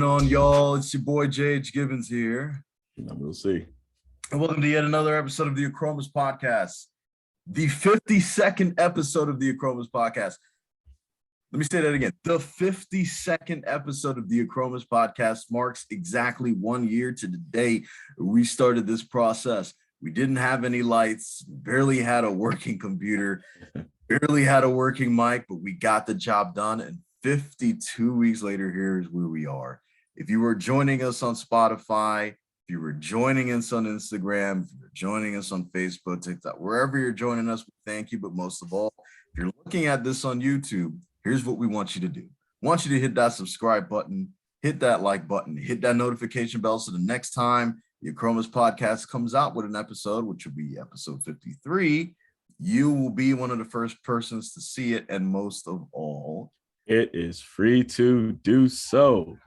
on, y'all? It's your boy Gibbons here. And Will C. And welcome to yet another episode of the Achromous Podcast. The 52nd episode of the Achromous Podcast. Let me say that again. The 52nd episode of the Achromous Podcast marks exactly 1 year to the day we started this process. We didn't have any lights, barely had a working computer, barely had a working mic, but we got the job done. And 52 weeks later, here's where we are. If you were joining us on Spotify, if you were joining us on Instagram, if you're joining us on Facebook, TikTok, wherever you're joining us, thank you. But most of all, if you're looking at this on YouTube, here's what we want you to do. We want you to hit that subscribe button, hit that like button, hit that notification bell so the next time the Achromous Podcast comes out with an episode, which will be episode 53, you will be one of the first persons to see it. And most of all, it is free to do so.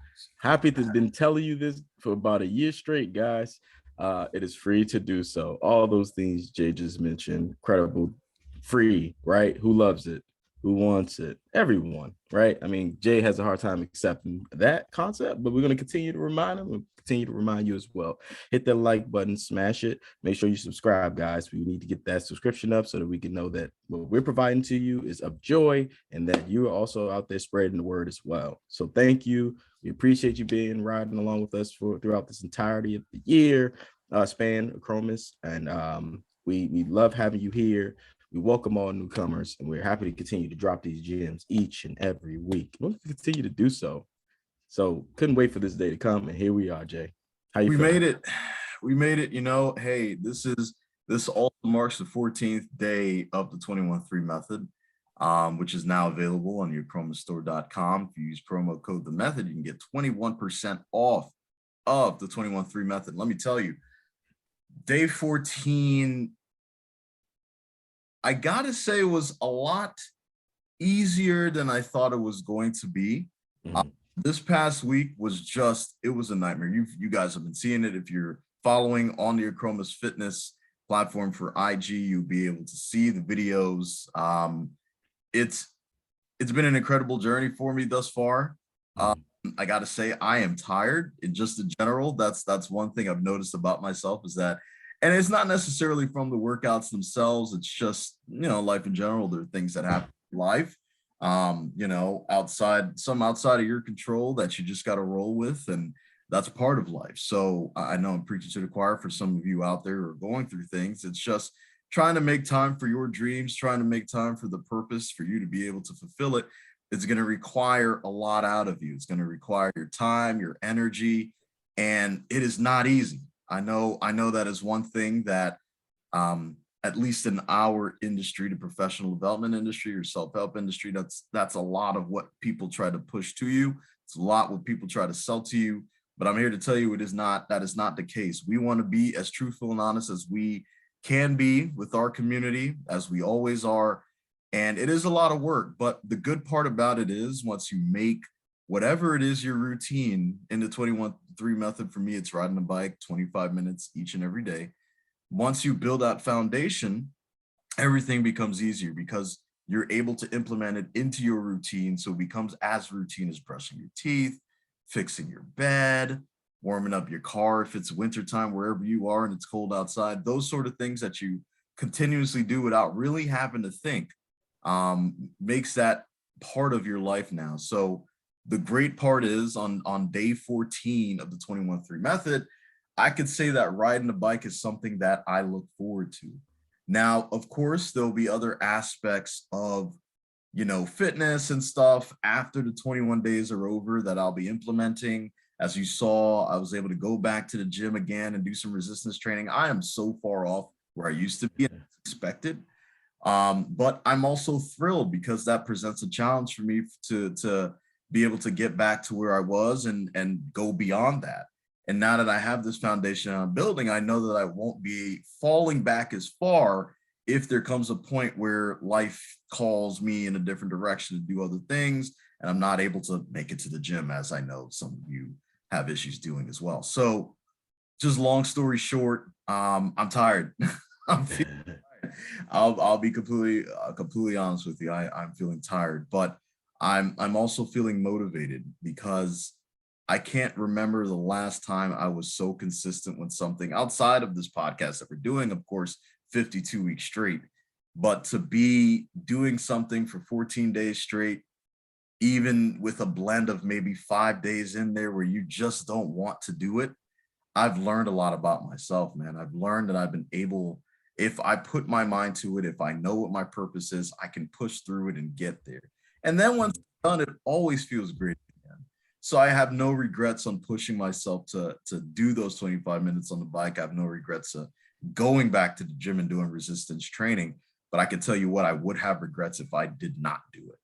Happy to have been telling you this for about a year straight, guys. It is free to do so. All those things Jay just mentioned, incredible, free, right? Who loves it? Who wants it? Everyone, right? I mean, Jay has a hard time accepting that concept, but we're going to continue to remind him. We'll continue to remind you as well. Hit that like button, smash it. Make sure you subscribe, guys. We need to get that subscription up so that we can know that what we're providing to you is of joy and that you are also out there spreading the word as well. So thank you. We appreciate you being riding along with us throughout this entirety of the year span, Achromous, and we love having you here. We welcome all newcomers, and we're happy to continue to drop these gems each and every week. We'll continue to do so. So couldn't wait for this day to come, and here we are, Jay. How you feeling? made it. We made it. You know, hey, this also marks the 14th day of the 21-3 method, which is now available on your achromoussstore.com. If you use promo code the method, you can get 21% off of the 21-3 method. Let me tell you, day 14. I gotta say, was a lot easier than I thought it was going to be. Mm-hmm. This past week was it was a nightmare. You guys have been seeing it. If you're following on the Achromous Fitness platform for IG, you'll be able to see the videos. It's been an incredible journey for me thus far. I gotta say, I am tired. In just in general, that's one thing I've noticed about myself is that. And it's not necessarily from the workouts themselves. It's just, life in general. There are things that happen in life, outside of your control that you just got to roll with. And that's part of life. So I know I'm preaching to the choir for some of you out there who are going through things. It's just trying to make time for your dreams, trying to make time for the purpose for you to be able to fulfill it. It's going to require a lot out of you. It's going to require your time, your energy, and it is not easy. I know that is one thing that, at least in our industry, the professional development industry or self-help industry, that's a lot of what people try to push to you. It's a lot what people try to sell to you. But I'm here to tell you that is not the case. We want to be as truthful and honest as we can be with our community, as we always are. And it is a lot of work. But the good part about it is once you make whatever it is your routine in the 21-3 method, for me, it's riding a bike 25 minutes each and every day. Once you build that foundation, everything becomes easier because you're able to implement it into your routine. So it becomes as routine as brushing your teeth, fixing your bed, warming up your car if it's wintertime, wherever you are and it's cold outside. Those sort of things that you continuously do without really having to think makes that part of your life now. So the great part is on day 14 of the 21-3 method, I could say that riding a bike is something that I look forward to. Now, of course, there'll be other aspects of, fitness and stuff after the 21 days are over that I'll be implementing. As you saw, I was able to go back to the gym again and do some resistance training. I am so far off where I used to be and expected. But I'm also thrilled because that presents a challenge for me to be able to get back to where I was and go beyond that. And now that I have this foundation I'm building, I know that I won't be falling back as far if there comes a point where life calls me in a different direction to do other things and I'm not able to make it to the gym, as I know some of you have issues doing as well. So just long story short, I'm tired. I'm feeling tired. I'll be completely honest with you. I'm feeling tired, but I'm also feeling motivated because I can't remember the last time I was so consistent with something outside of this podcast that we're doing, of course, 52 weeks straight. But to be doing something for 14 days straight, even with a blend of maybe 5 days in there where you just don't want to do it, I've learned a lot about myself, man. I've learned that I've been able, if I put my mind to it, if I know what my purpose is, I can push through it and get there. And then once it's done, it always feels great again. So I have no regrets on pushing myself to do those 25 minutes on the bike. I have no regrets going back to the gym and doing resistance training. But I can tell you what, I would have regrets if I did not do it.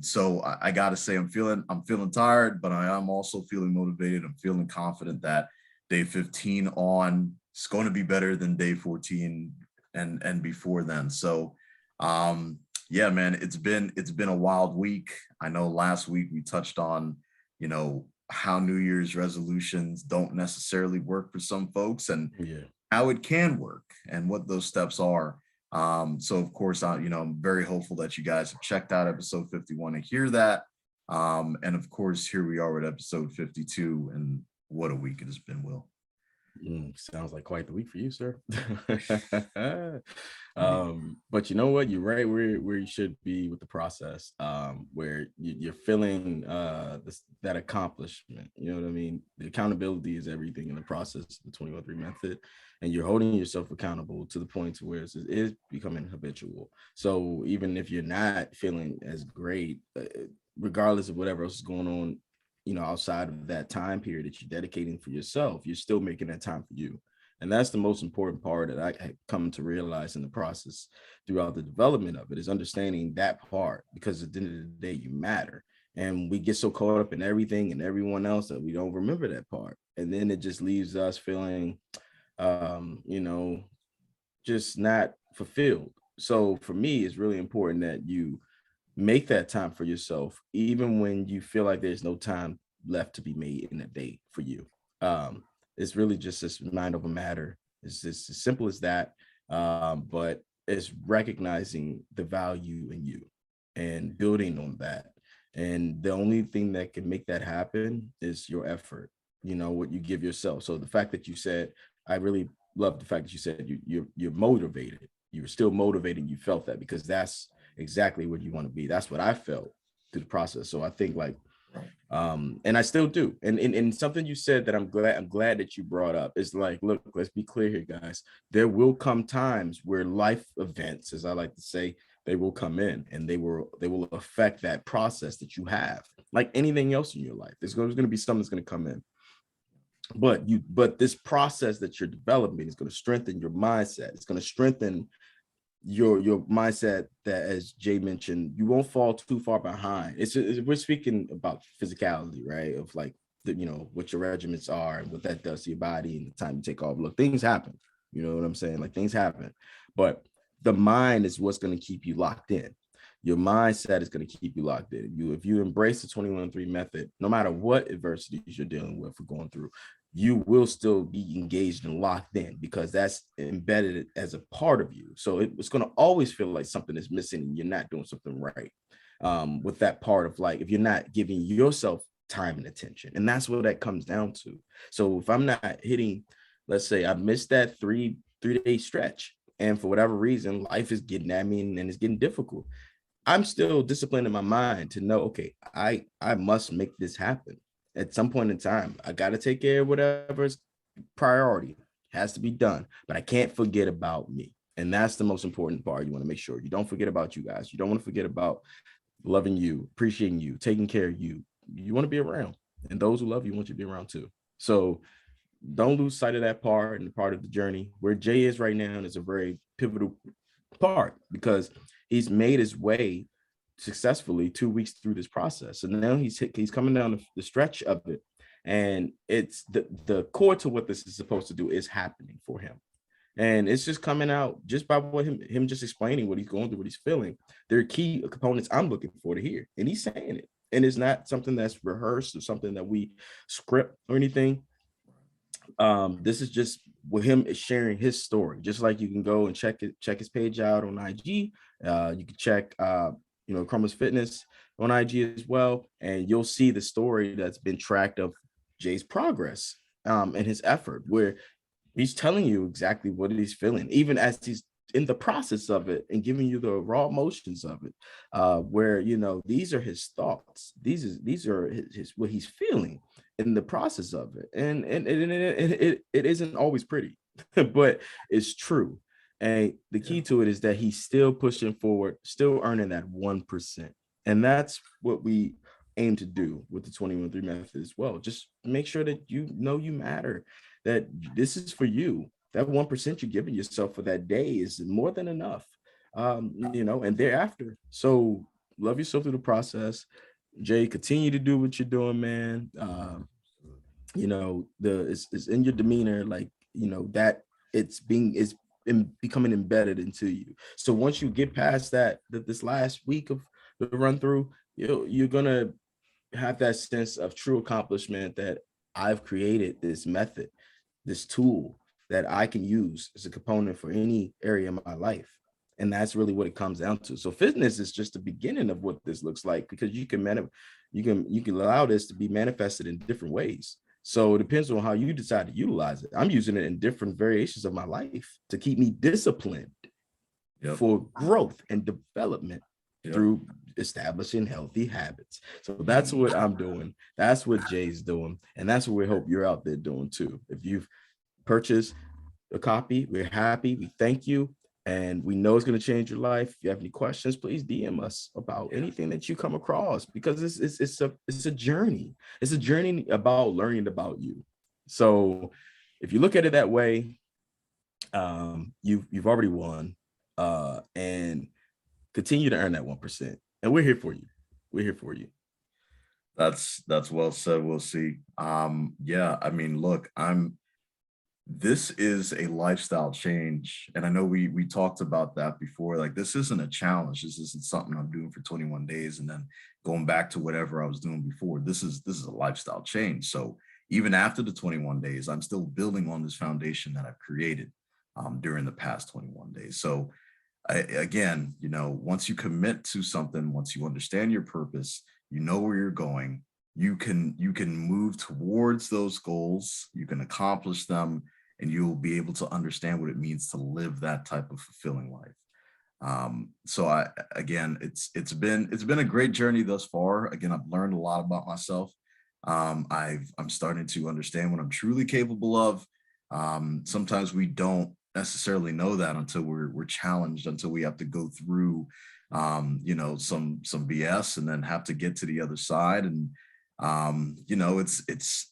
So I got to say, I'm feeling tired, but I am also feeling motivated. I'm feeling confident that day 15 on is going to be better than day 14 and before then. So yeah, man, it's been a wild week. I know last week we touched on, how New Year's resolutions don't necessarily work for some folks and how it can work and what those steps are. So of course, I'm very hopeful that you guys have checked out episode 51 to hear that. And of course, here we are with episode 52, and what a week it has been, Will. Sounds like quite the week for you, sir. But you know what? You're right where you should be with the process, where you're feeling that accomplishment. You know what I mean? The accountability is everything in the process, the 21-3 method, and you're holding yourself accountable to the point to where it is becoming habitual. So even if you're not feeling as great, regardless of whatever else is going on, outside of that time period that you're dedicating for yourself, you're still making that time for you. And that's the most important part that I come to realize in the process throughout the development of it, is understanding that part, because at the end of the day, you matter. And we get so caught up in everything and everyone else that we don't remember that part. And then it just leaves us feeling, just not fulfilled. So for me, it's really important that you make that time for yourself, even when you feel like there's no time left to be made in a day for you. It's really just this mind over matter. It's just as simple as that. But it's recognizing the value in you and building on that. And the only thing that can make that happen is your effort, what you give yourself. So the fact that you said, I really love the fact that you said you're motivated. You're still motivated. You felt that, because that's exactly where you want to be. That's what I felt through the process. So I think and I still do. And something you said that I'm glad that you brought up is like, look, let's be clear here, guys. There will come times where life events, as I like to say, they will come in and they will affect that process that you have. Like anything else in your life, there's going to be something that's going to come in. But this process that you're developing is going to strengthen your mindset. It's going to strengthen your mindset, that, as Jay mentioned, you won't fall too far behind. We're speaking about physicality, right? Of like what your regiments are and what that does to your body and the time you take off. Look, things happen. You know what I'm saying? Like, things happen, but the mind is what's going to keep you locked in. Your mindset is going to keep you locked in. If you embrace the 21-3 method, no matter what adversities you're dealing with or going through, you will still be engaged and locked in, because that's embedded as a part of you. So it's going to always feel like something is missing and you're not doing something right, with that part of, like, if you're not giving yourself time and attention. And that's what that comes down to. So if I'm not hitting, let's say I missed that three-day stretch, and for whatever reason, life is getting at me and it's getting difficult, I'm still disciplined in my mind to know, okay, I must make this happen. At some point in time, I got to take care of whatever's priority. It has to be done, but I can't forget about me. And that's the most important part. You want to make sure you don't forget about you guys. You don't want to forget about loving you, appreciating you, taking care of you. You want to be around, and those who love you want you to be around too. So don't lose sight of that part and part of the journey. Where Jay is right now is a very pivotal part, because he's made his way successfully 2 weeks through this process, and now he's coming down the stretch of it, and it's the core to what this is supposed to do is happening for him, and it's just coming out just by what him just explaining what he's going through, what he's feeling. There are key components I'm looking for to hear, and he's saying it, and it's not something that's rehearsed or something that we script or anything. This is just with him sharing his story. Just like you can go and check his page out on IG. You can check Achromous Fitness. on IG as well, and you'll see the story that's been tracked of Jay's progress and his effort, where he's telling you exactly what he's feeling, even as he's in the process of it and giving you the raw emotions of it, where, you know, these are his thoughts. These are his what he's feeling in the process of it. And it isn't always pretty, but it's true. And the key to it is that he's still pushing forward, still earning that 1%. And that's what we aim to do with the 21-3 method as well. Just make sure that you know you matter, that this is for you. That 1% you're giving yourself for that day is more than enough, you know, and thereafter. So love yourself through the process. Jay, continue to do what you're doing, man. You know, it's in your demeanor, like, you know, that it's becoming embedded into you. So once you get past that this last week of the run through, you're gonna have that sense of true accomplishment, that I've created this method, this tool that I can use as a component for any area of my life. And that's really what it comes down to. So fitness is just the beginning of what this looks like, because you can allow this to be manifested in different ways. So it depends on how you decide to utilize it. I'm using it in different variations of my life to keep me disciplined for growth and development through establishing healthy habits. So that's what I'm doing. That's what Jay's doing. And that's what we hope you're out there doing too. If you've purchased a copy, we're happy. We thank you. And we know it's going to change your life. If you have any questions, please DM us about anything that you come across, because it's a journey. It's a journey about learning about you. So if you look at it that way, you've already won, and continue to earn that 1%. And we're here for you. We're here for you. That's well said. We'll see. Yeah, I mean, look, this is a lifestyle change. And I know we talked about that before. Like, this isn't a challenge. This isn't something I'm doing for 21 days and then going back to whatever I was doing before. This is a lifestyle change. So even after the 21 days, I'm still building on this foundation that I've created during the past 21 days. So again, you know, once you commit to something, once you understand your purpose, you know where you're going, you can move towards those goals, you can accomplish them, and you'll be able to understand what it means to live that type of fulfilling life. So again, it's been a great journey thus far. Again, I've learned a lot about myself. I'm starting to understand what I'm truly capable of. Sometimes we don't necessarily know that until we're challenged, until we have to go through you know, some BS and then have to get to the other side. And you know, it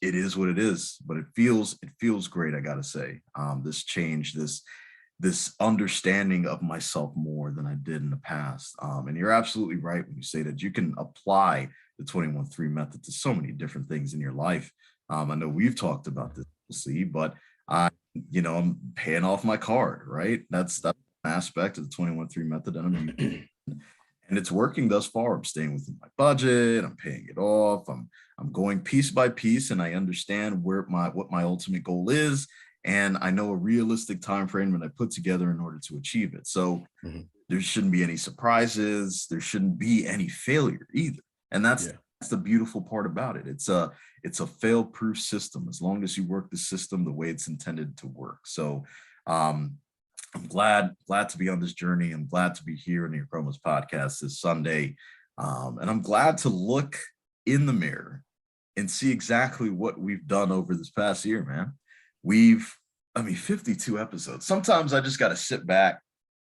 is what it is, but it feels great, I gotta say. This change, this understanding of myself more than I did in the past. And you're absolutely right when you say that you can apply the 21-3 method to so many different things in your life. I know we've talked about this, see, but you know, I'm paying off my card, right? That's an aspect of the 21-3 method that I'm using. And it's working thus far. I'm staying within my budget. I'm paying it off. I'm going piece by piece, and I understand what my ultimate goal is, and I know a realistic time frame that I put together in order to achieve it. So there shouldn't be any surprises. There shouldn't be any failure either. And that's the beautiful part about it. It's a fail-proof system as long as you work the system the way it's intended to work. So I'm glad to be on this journey. I'm glad to be here in the Achromous Podcast this Sunday. And I'm glad to look in the mirror and see exactly what we've done over this past year, man. 52 episodes. Sometimes I just got to sit back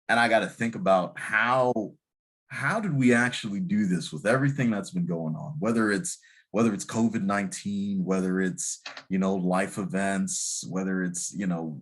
and I got to think about how did we actually do this with everything that's been going on, whether it's COVID-19, whether it's, you know, life events, whether it's, you know,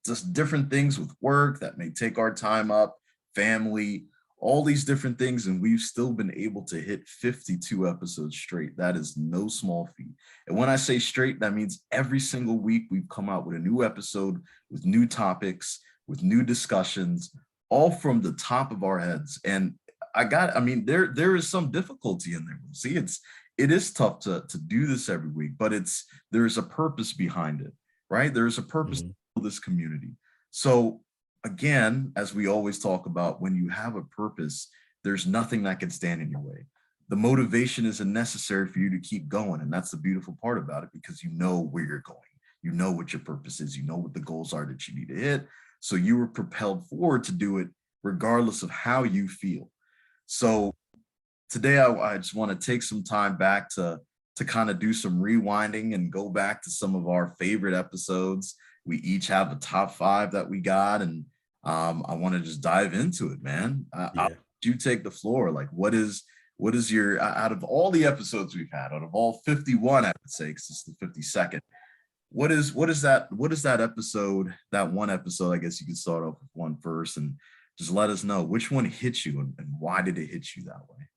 just different things with work that may take our time up, family, all these different things. And we've still been able to hit 52 episodes straight. That is no small feat. And when I say straight, that means every single week we've come out with a new episode, with new topics, with new discussions, all from the top of our heads. And there is some difficulty in there. See, it is tough to do this every week, but there is a purpose behind it, right? There is a purpose to this community. So again, as we always talk about, when you have a purpose, there's nothing that can stand in your way. the motivation isn't necessary for you to keep going. And that's the beautiful part about it, because you know where you're going. You know what your purpose is. You know what the goals are that you need to hit. So you were propelled forward to do it regardless of how you feel. So today I just want to take some time back to kind of do some rewinding and go back to some of our favorite episodes. We each have a top 5 that we got, and I want to just dive into it, man. I'll let you take the floor. Like, what is your, out of all the episodes we've had, out of all 51, I would say, because it's the 52nd, what is that episode, that one episode, I guess you can start off with one first, and just let us know which one hit you, and why did it hit you that way?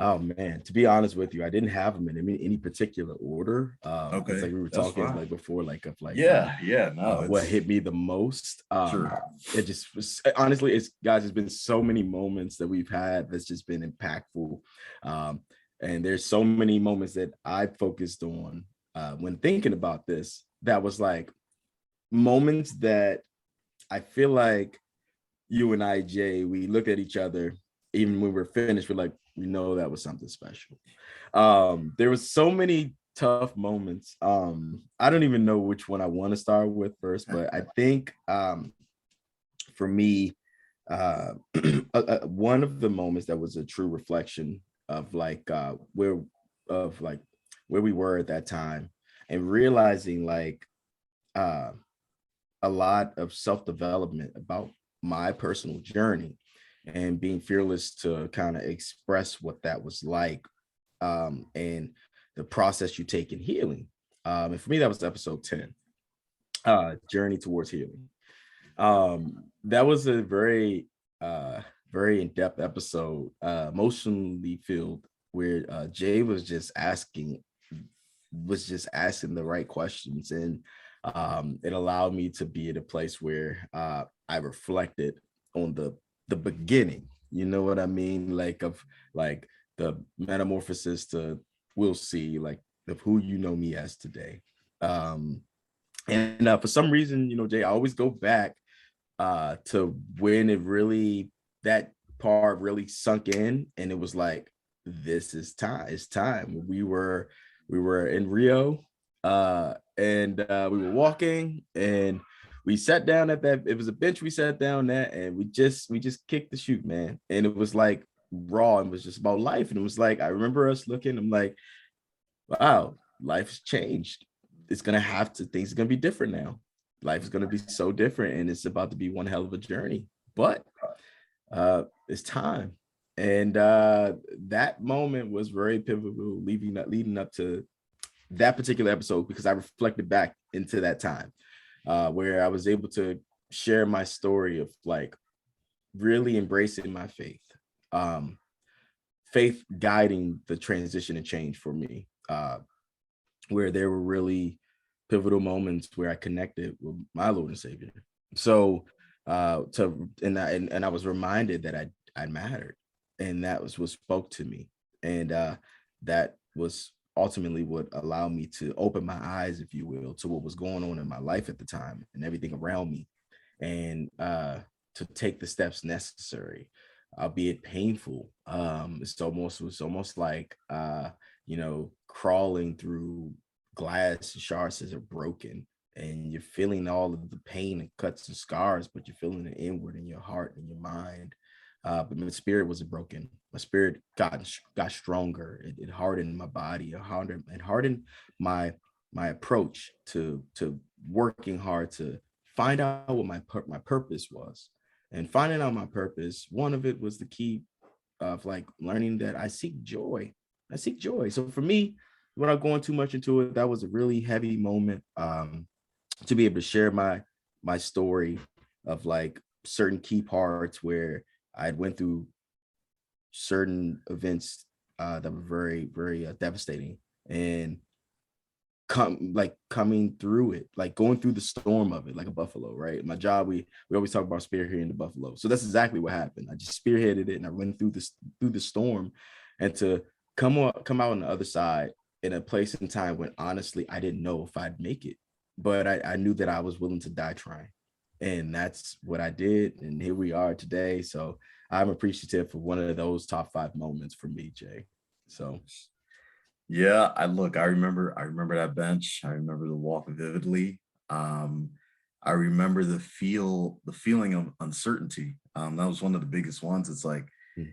Oh man, to be honest with you, I didn't have them in any particular order. Okay, it's like we were talking like before, like of like no, what hit me the most. Sure. It just was, honestly, it's been so many moments that we've had that's just been impactful. And there's so many moments that I focused on when thinking about this, that was like moments that I feel like you and I, Jay, we looked at each other, even when we're finished, we're like, we know that was something special. There was so many tough moments. I don't even know which one I want to start with first, but I think for me, one of the moments that was a true reflection of like where we were at that time, and realizing like a lot of self-development about my personal journey, and being fearless to kind of express what that was like, and the process you take in healing. And for me, that was episode 10, Journey Towards Healing. That was a very in-depth episode, emotionally filled, where Jay was just asking the right questions, and it allowed me to be at a place where I reflected on the beginning, you know what I mean, like of like the metamorphosis to Will C, like of who you know me as today. And for some reason, Jay, I always go back to when that part really sunk in, and it was like, this is time. It's time. We were in Rio, and we were walking, and we sat down at that. It was a bench we sat down at, and we just kicked the shoot, man. And it was like raw, and it was just about life. And it was like, I remember us looking, I'm like, wow, life's changed. Things are gonna be different now. Life is gonna be so different, and it's about to be one hell of a journey. But it's time. And that moment was very pivotal, leading up to that particular episode, because I reflected back into that time, where I was able to share my story of like really embracing my faith, faith guiding the transition and change for me, where there were really pivotal moments where I connected with my Lord and Savior. So I was reminded that I mattered, and that was what spoke to me, and that was ultimately what allowed me to open my eyes, if you will, to what was going on in my life at the time and everything around me, and to take the steps necessary, albeit painful. It was almost like crawling through glass shards that are broken, and you're feeling all of the pain and cuts and scars, but you're feeling it inward in your heart and your mind. But my spirit wasn't broken. My spirit got stronger. It hardened my body. It hardened my approach to working hard to find out what my purpose was. And finding out my purpose, one of it was the key of like learning that I seek joy. So for me, without going too much into it, that was a really heavy moment, to be able to share my story of like certain key parts where I went through certain events that were very, very devastating, and coming through it, like going through the storm of it, like a buffalo, right? My job, we always talk about spearheading the buffalo. So that's exactly what happened. I just spearheaded it, and I went through the storm, and to come out on the other side in a place and time when honestly I didn't know if I'd make it, but I knew that I was willing to die trying, and that's what I did, and here we are today. So I'm appreciative for one of those top 5 moments for me, Jay. So Yeah, I remember that bench. I remember the walk vividly. Um, I remember the feeling of uncertainty. That was one of the biggest ones. It's like mm,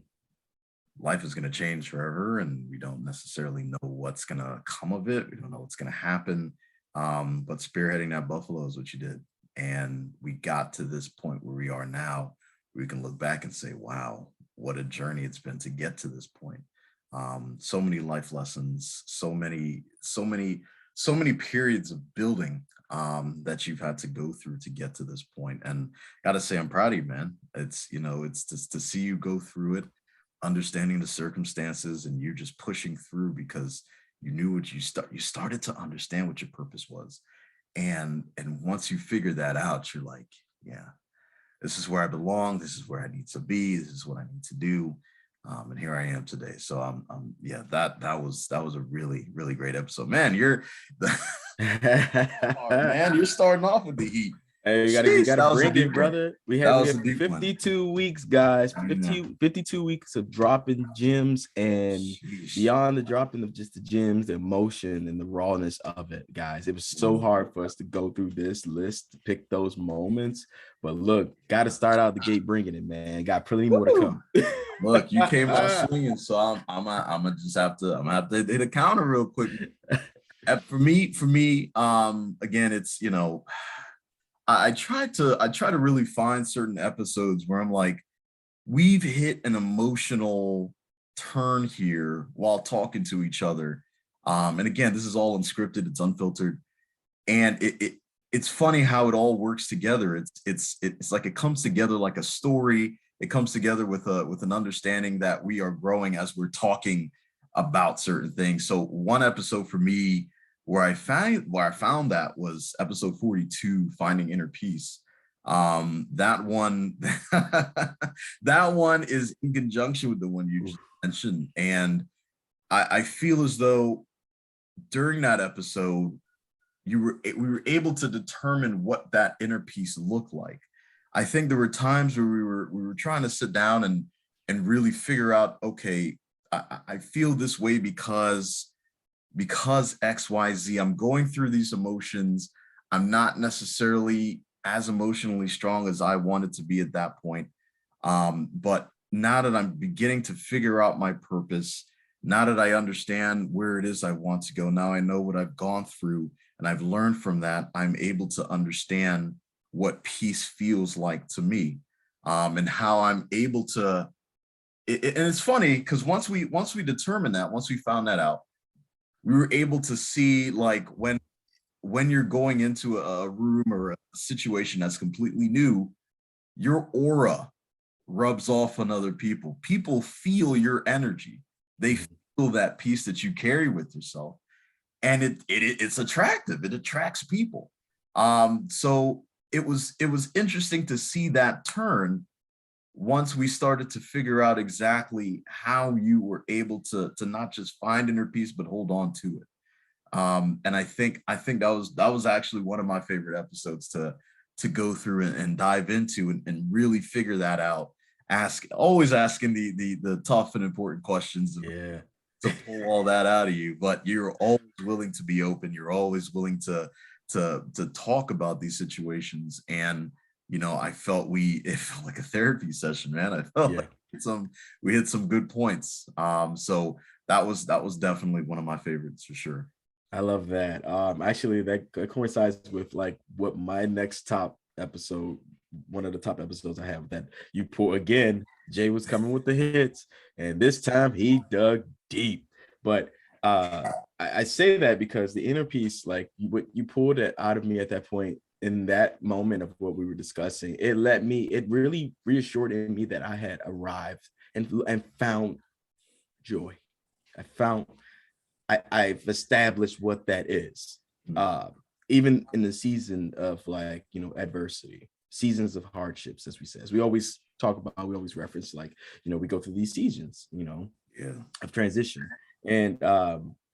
life is going to change forever, and we don't necessarily know what's going to come of it. We don't know what's going to happen. But spearheading that Buffalo is what you did, and we got to this point where we are now. We can look back and say, "Wow, what a journey it's been to get to this point." So many life lessons, so many periods of building that you've had to go through to get to this point. And gotta say, I'm proud of you, man. It's just to see you go through it, understanding the circumstances, and you just pushing through because you knew what you started to understand what your purpose was. And once you figure that out, you're like, yeah, this is where I belong. This is where I need to be. This is what I need to do. And here I am today. So yeah, that was a really, really great episode. Man, man, you're starting off with the heat. Hey, we Jeez, gotta that was a bring deep it, one. brother. We That have was a deep one. 52 weeks, guys. I know. 52 weeks of dropping gems, and Sheesh. beyond the dropping of just the gems, the emotion and the rawness of it, guys. It was so hard for us to go through this list to pick those moments. But look, got to start out the gate bringing it, man. Got plenty more to come. Look, you came out swinging, so I'm gonna have to hit a counter real quick. For me, again, it's I try to really find certain episodes where I'm like, we've hit an emotional turn here while talking to each other. And again, this is all unscripted, it's unfiltered, and it's funny how it all works together. It's like it comes together like a story. It comes together with an understanding that we are growing as we're talking about certain things. So one episode for me where I found that was episode 42, Finding Inner Peace. That one that one is in conjunction with the one you just mentioned. And I feel as though during that episode, we were able to determine what that inner peace looked like. I think there were times where we were trying to sit down and really figure out, okay, I feel this way because XYZ, I'm going through these emotions. I'm not necessarily as emotionally strong as I wanted to be at that point. But now that I'm beginning to figure out my purpose, now that I understand where it is I want to go, now I know what I've gone through and I've learned from that, I'm able to understand what peace feels like to me, and how I'm able to, and it's funny because once we determined that, once we found that out, we were able to see like when you're going into a room or a situation that's completely new, your aura rubs off on other people. People feel your energy. They feel that peace that you carry with yourself, and it's attractive. It attracts people. So it was interesting to see that turn once we started to figure out exactly how you were able to not just find inner peace but hold on to it. And I think that was actually one of my favorite episodes to go through and dive into and really figure that out. Always asking the tough and important questions, Yeah, to pull all that out of you, but you're always willing to be open. You're always willing to talk about these situations. And it felt like a therapy session, man. I felt like we hit some good points. So that was definitely one of my favorites for sure. I love that. Actually, that coincides with like what my next top episode, one of the top episodes I have, that you pull again. Jay was coming with the hits, and this time he dug deep. But I say that because the inner peace, like what you pulled it out of me at that point, in that moment of what we were discussing, it really reassured in me that I had arrived and found joy. I've established what that is. Even in the season of like, adversity, seasons of hardships, as we always talk about, we always reference like, we go through these seasons, of transition. And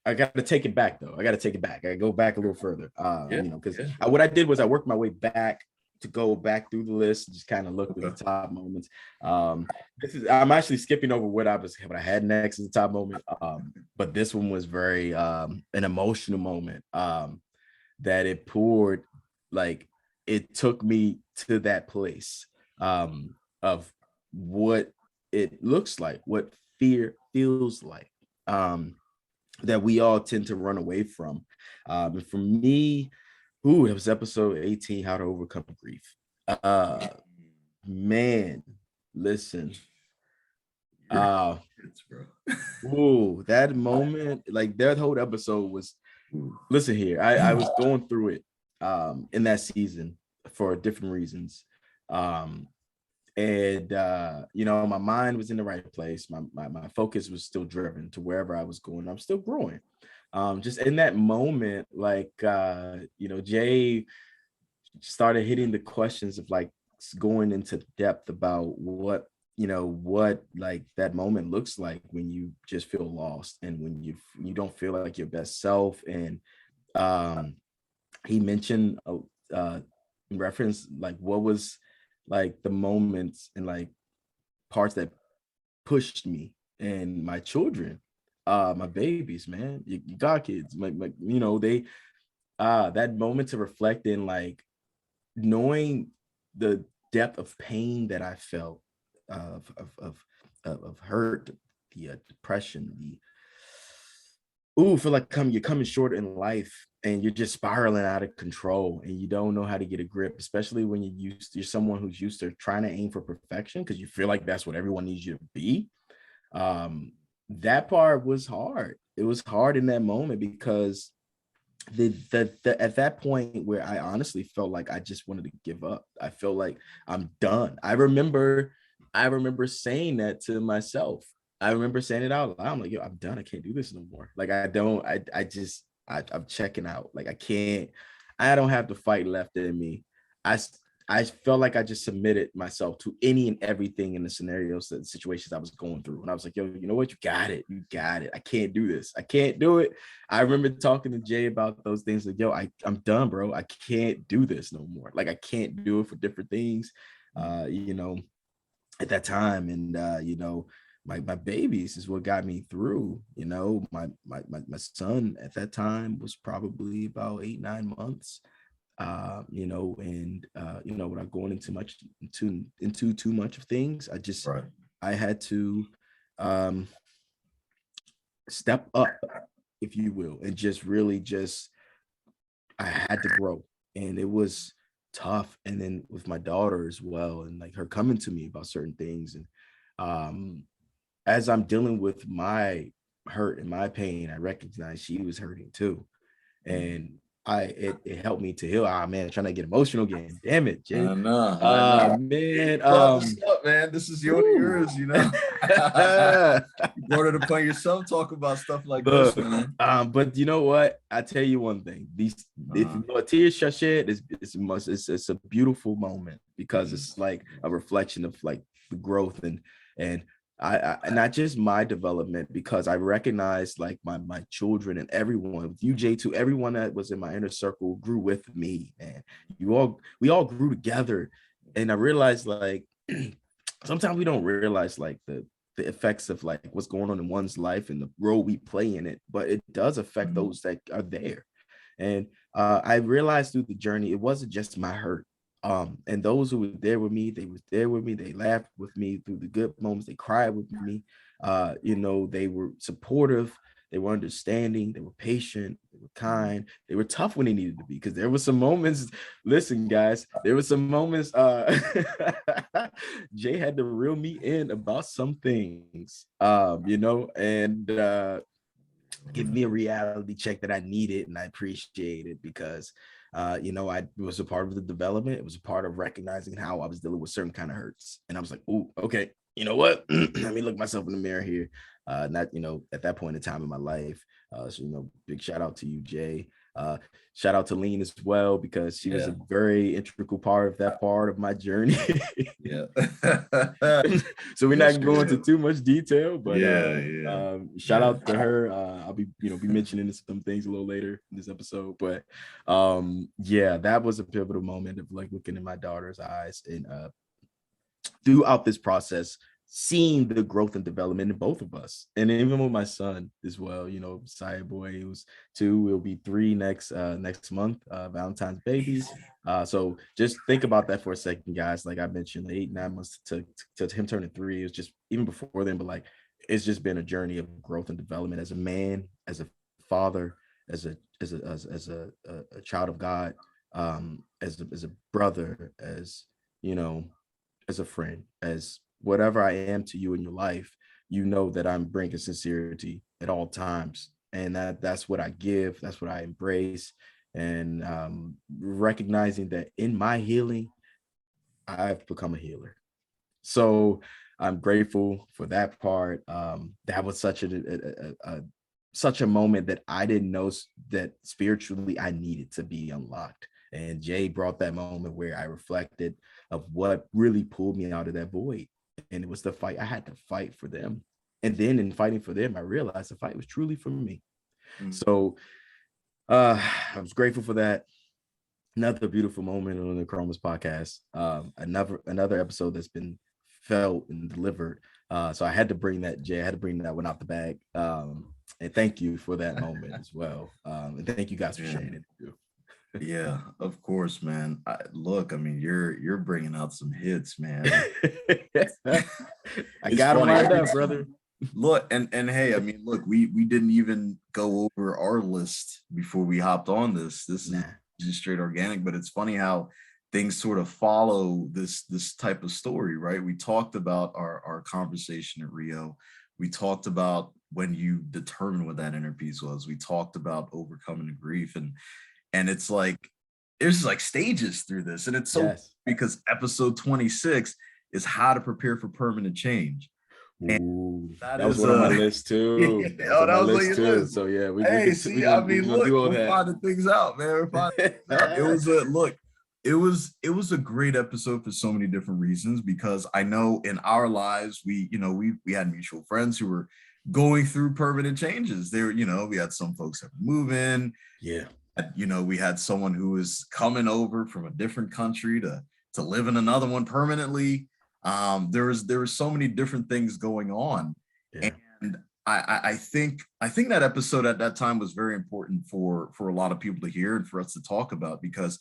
I got to take it back though. I got to go back a little further, because what I did was I worked my way back to go back through the list, just kind of look through the top moments. I'm actually skipping over what I had next as the top moment. But this one was very an emotional moment that it poured, like it took me to that place of what it looks like, what fear feels like, that we all tend to run away from. And for me, it was episode 18, How to Overcome Grief. Man, listen. That moment, like that whole episode was, listen here, I was going through it in that season for different reasons. You know, my mind was in the right place. My focus was still driven to wherever I was going. I'm still growing. Just in that moment, like you know, Jay started hitting the questions of like going into depth about what, you know, what like that moment looks like when you just feel lost and when you don't feel like your best self. And he mentioned in reference like what was like the moments and like parts that pushed me and my children, my babies, man, you got kids, like you know, they that moment to reflect in, like knowing the depth of pain that I felt, of hurt, the depression, feel like you're coming short in life and you're just spiraling out of control and you don't know how to get a grip, especially when you're someone who's used to trying to aim for perfection because you feel like that's what everyone needs you to be. That part was hard. It was hard in that moment because the at that point where I honestly felt like I just wanted to give up. I felt like I'm done. I remember saying that to myself. I remember saying it out loud. I'm like, yo, I'm done. I can't do this no more. Like I'm checking out. Like I don't have the fight left in me. I felt like I just submitted myself to any and everything in the scenarios, the situations I was going through. And I was like, yo, you know what? You got it. I can't do this. I can't do it. I remember talking to Jay about those things. Like, yo, I'm done, bro. I can't do this no more. Like, I can't do it for different things, you know, at that time. And, you know, my babies is what got me through. You know, my son at that time was probably about 8-9 months. You know, and you know, without going into too much of things, I had to step up, if you will, and just really I had to grow, and it was tough. And then with my daughter as well, and like her coming to me about certain things, and as I'm dealing with my hurt and my pain, I recognized she was hurting too, and it helped me to heal. Man, trying to get emotional again. Damn it, Jay. I know. Man. This up, man. This is yours, you know. You brought it upon yourself, talk about stuff like this, man. But you know what? I tell you one thing. If you know, a tear shed, it's a beautiful moment because it's like a reflection of like the growth and I not just my development, because I recognize like my children and everyone, with you, Jay, too, everyone that was in my inner circle grew with me, man. We all grew together. And I realized like sometimes we don't realize like the effects of like what's going on in one's life and the role we play in it, but it does affect those that are there. And I realized through the journey, it wasn't just my hurt. And those who were there with me, they was there with me. They laughed with me through the good moments. They cried with me. You know, they were supportive. They were understanding. They were patient. They were kind. They were tough when they needed to be, because there were some moments. Listen, guys, there were some moments. Jay had to reel me in about some things. You know, and give me a reality check that I needed, and I appreciate it because you know, it was a part of the development. It was a part of recognizing how I was dealing with certain kind of hurts. And I was like, oh, okay, you know what? Let me look myself in the mirror here. Not, at that point in time in my life. So, big shout out to you, Jay. Shout out to Lean as well, because she was a very integral part of that part of my journey. Yeah. So we're Yes, not going into too much detail, but shout Yeah. out to her. I'll be mentioning some things a little later in this episode, but that was a pivotal moment of like looking in my daughter's eyes and throughout this process, seeing the growth and development in both of us, and even with my son as well. Sire boy, he was 2, will be 3 next month, Valentine's baby. So just think about that for a second, guys. Like I mentioned, 8-9 months to him turning 3. It was just even before then, but like it's just been a journey of growth and development as a man, as a father, as a child of God, as a brother, as as a friend, as whatever I am to you in your life. That I'm bringing sincerity at all times, and that's what I give, that's what I embrace, and recognizing that in my healing, I've become a healer. So I'm grateful for that part. That was such a moment that I didn't know that spiritually I needed to be unlocked. And Jay brought that moment where I reflected of what really pulled me out of that void. And it was the fight. I had to fight for them. And then in fighting for them, I realized the fight was truly for me. Mm-hmm. So I was grateful for that. Another beautiful moment on the Achromous Podcast. Another episode that's been felt and delivered. So I had to bring that, Jay. I had to bring that one out the bag. And thank you for that moment as well. And thank you guys for sharing it too. Yeah, of course, man. Look, I mean, you're bringing out some hits, man. I got them lined up, brother. Look, and hey, I mean, look, we didn't even go over our list before we hopped on this. This is just straight organic, but it's funny how things sort of follow this type of story, right? We talked about our conversation at Rio. We talked about when you determined what that inner peace was. We talked about overcoming the grief, and it's like there's like stages through this, and it's so because episode 26 is how to prepare for permanent change. Ooh, that was one on my list too. That was on my list too. So yeah, we we're finding things out, man. We're finding things out. It was a great episode for so many different reasons, because I know in our lives we had mutual friends who were going through permanent changes. There, we had some folks that were moving. Yeah. We had someone who was coming over from a different country to live in another one permanently. There was so many different things going on. Yeah. And I think that episode at that time was very important for a lot of people to hear and for us to talk about, because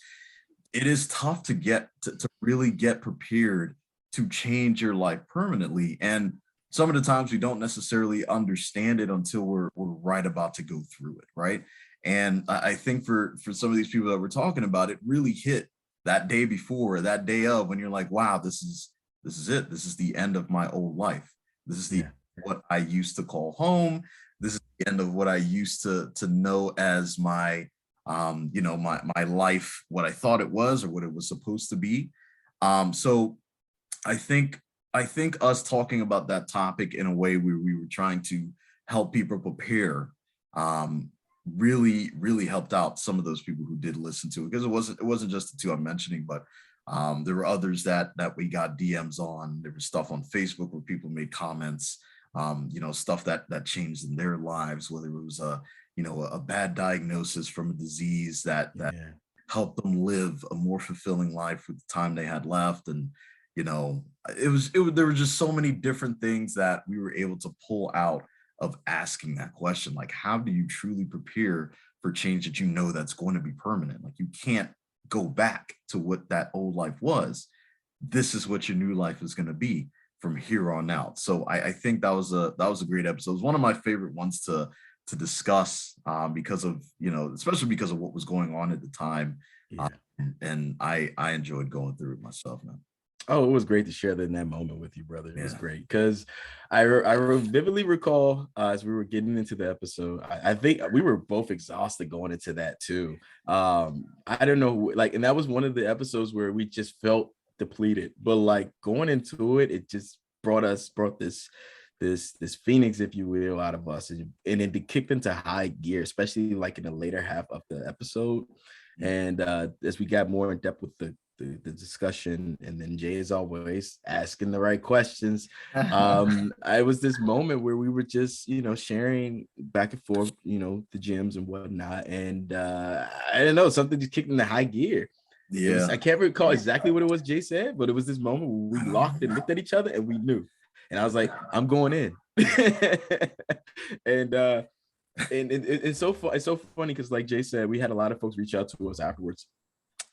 it is tough to get to really get prepared to change your life permanently. And some of the times we don't necessarily understand it until we're right about to go through it, right? And I think for some of these people that we're talking about, it really hit that day before, that day of, when you're like, wow, this is it. This is the end of my old life. This is what I used to call home. This is the end of what I used to know as my my life, what I thought it was or what it was supposed to be. So I think us talking about that topic in a way where we were trying to help people prepare really helped out some of those people who did listen to it, because it wasn't just the two I'm mentioning, but there were others that we got DMs on. There was stuff on Facebook where people made comments, stuff that changed in their lives, whether it was a bad diagnosis from a disease that helped them live a more fulfilling life with the time they had left. And there were just so many different things that we were able to pull out of asking that question, like, how do you truly prepare for change that that's going to be permanent? Like, you can't go back to what that old life was. This is what your new life is going to be from here on out. So I think that was a great episode. It was one of my favorite ones to discuss because of, especially because of what was going on at the time. And I enjoyed going through it myself, man. Oh, it was great to share that in that moment with you, brother. It was great, because I vividly recall as we were getting into the episode, I think we were both exhausted going into that too. I don't know, and that was one of the episodes where we just felt depleted, but going into it, it just brought this this phoenix, if you will, out of us, and it be kicked into high gear, especially like in the later half of the episode. And as we got more in depth with the discussion, and then Jay, is always asking the right questions. I was this moment where we were just, sharing back and forth, the gyms and whatnot. And I don't know, something just kicked into high gear. Yeah. I can't recall exactly what it was Jay said, but it was this moment where we locked and looked at each other and we knew. And I was like, I'm going in. And it's so fun. It's so funny because, like Jay said, we had a lot of folks reach out to us afterwards.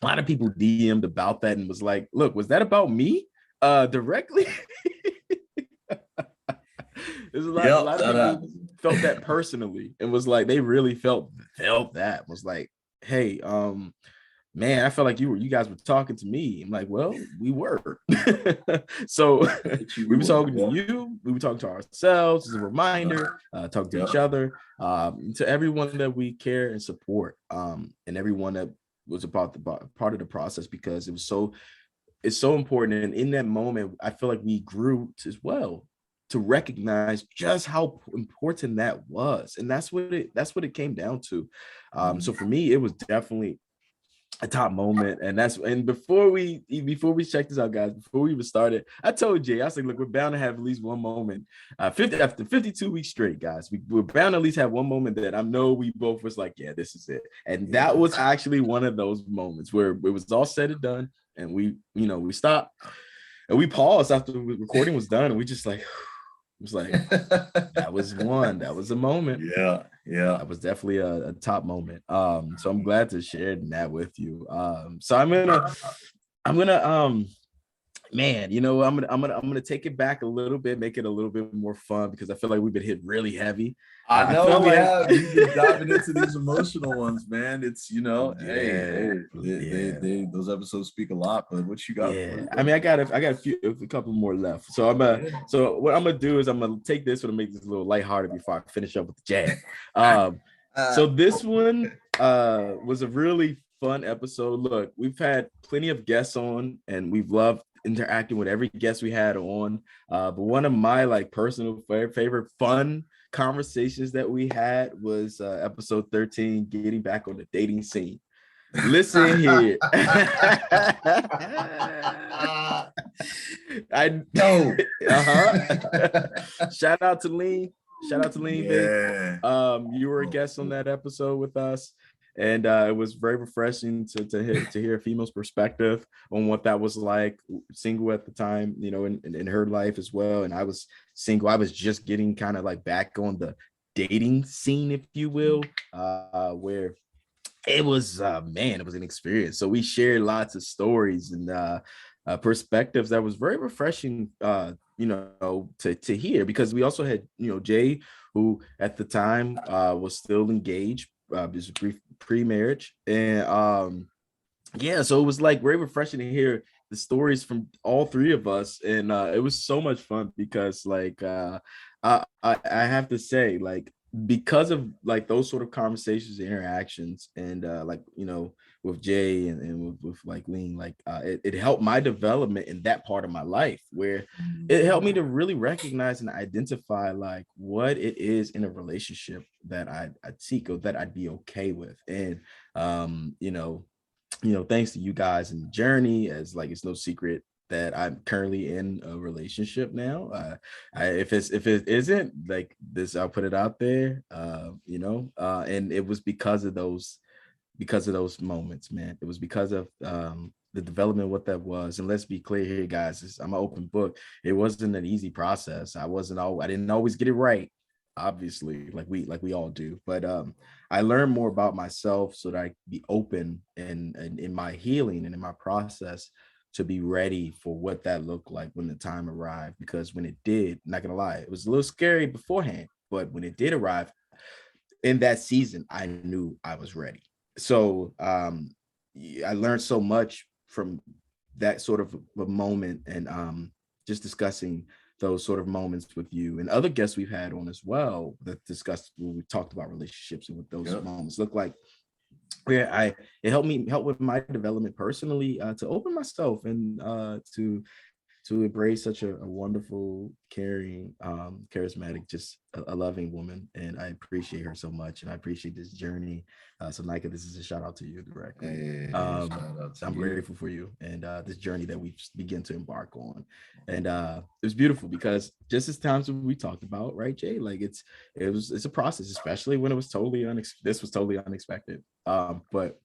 A lot of people DM'd about that and was like, "Look, was that about me directly?" There's a lot of people felt that personally, and was like, they really felt that. Was like, "Hey, man, I felt like you guys were talking to me." I'm like, well, we were. So we were talking to you, we were talking to ourselves as a reminder, talking to each other, to everyone that we care and support, and everyone that was part of the process, because it's so important. And in that moment, I feel like we grew as well to recognize just how important that was. And that's what it came down to. So for me, it was definitely a top moment. And before we check this out, guys, before we even started, I told Jay, I was like, look, we're bound to have at least one moment. After 52 weeks straight, guys, we're bound to at least have one moment that I know we both was like, yeah, this is it. And that was actually one of those moments where it was all said and done, and we stopped and we paused after the recording was done, and we just like, it was like, that was a moment. Yeah. That was definitely a top moment. So I'm glad to share that with you. So I'm gonna man, I'm gonna take it back a little bit, make it a little bit more fun, because I feel like we've been hit really heavy. I know we have. You've been diving into these emotional ones, man. It's those episodes speak a lot. But what you got? Yeah, I mean, I got a couple more left. So so what I'm gonna do is I'm gonna take this one and make this a little lighthearted before I finish up with the jab. So this one was a really fun episode. Look, we've had plenty of guests on, and we've loved interacting with every guest we had on. But one of my personal favorite fun conversations that we had was episode 13, getting back on the dating scene. Listen here. I know. Shout out to Lean. Yeah. You were a guest on that episode with us, and it was very refreshing to hear a female's perspective on what that was like, single at the time, in her life as well. And I was single. I was just getting kind of back on the dating scene, if you will, where it was it was an experience. So we shared lots of stories and perspectives that was very refreshing, to hear, because we also had, Jay, who at the time was still engaged, just pre-marriage. And so it was very refreshing to hear the stories from all three of us. And it was so much fun because I have to say, because of those sort of conversations and interactions, and with Jay and with Lean, it helped my development in that part of my life, where it helped me to really recognize and identify what it is in a relationship that I'd seek, or that I'd be okay with. And thanks to you guys in the journey, as it's no secret that I'm currently in a relationship now. If it isn't this, I'll put it out there. And it was because of those moments, man. It was because of the development of what that was. And let's be clear here, guys. I'm an open book. It wasn't an easy process. I didn't always get it right, obviously, like we all do. But I learned more about myself so that I could be open and in my healing and in my process, to be ready for what that looked like when the time arrived. Because when it did, not gonna lie, it was a little scary beforehand, but when it did arrive in that season, I knew I was ready. So I learned so much from that sort of a moment, and just discussing those sort of moments with you and other guests we've had on as well, that discussed when we talked about relationships and what those moments look like. Where it helped with my development personally, to open myself and to to embrace such a wonderful, caring, charismatic, just a loving woman. And I appreciate her so much. And I appreciate this journey. So Nika, this is a shout out to you directly. Hey, shout out to I'm you. grateful for you and this journey that we begin to embark on. And it was beautiful because just as times we talked about, right, Jay? Like it's a process, especially when it was this was totally unexpected. But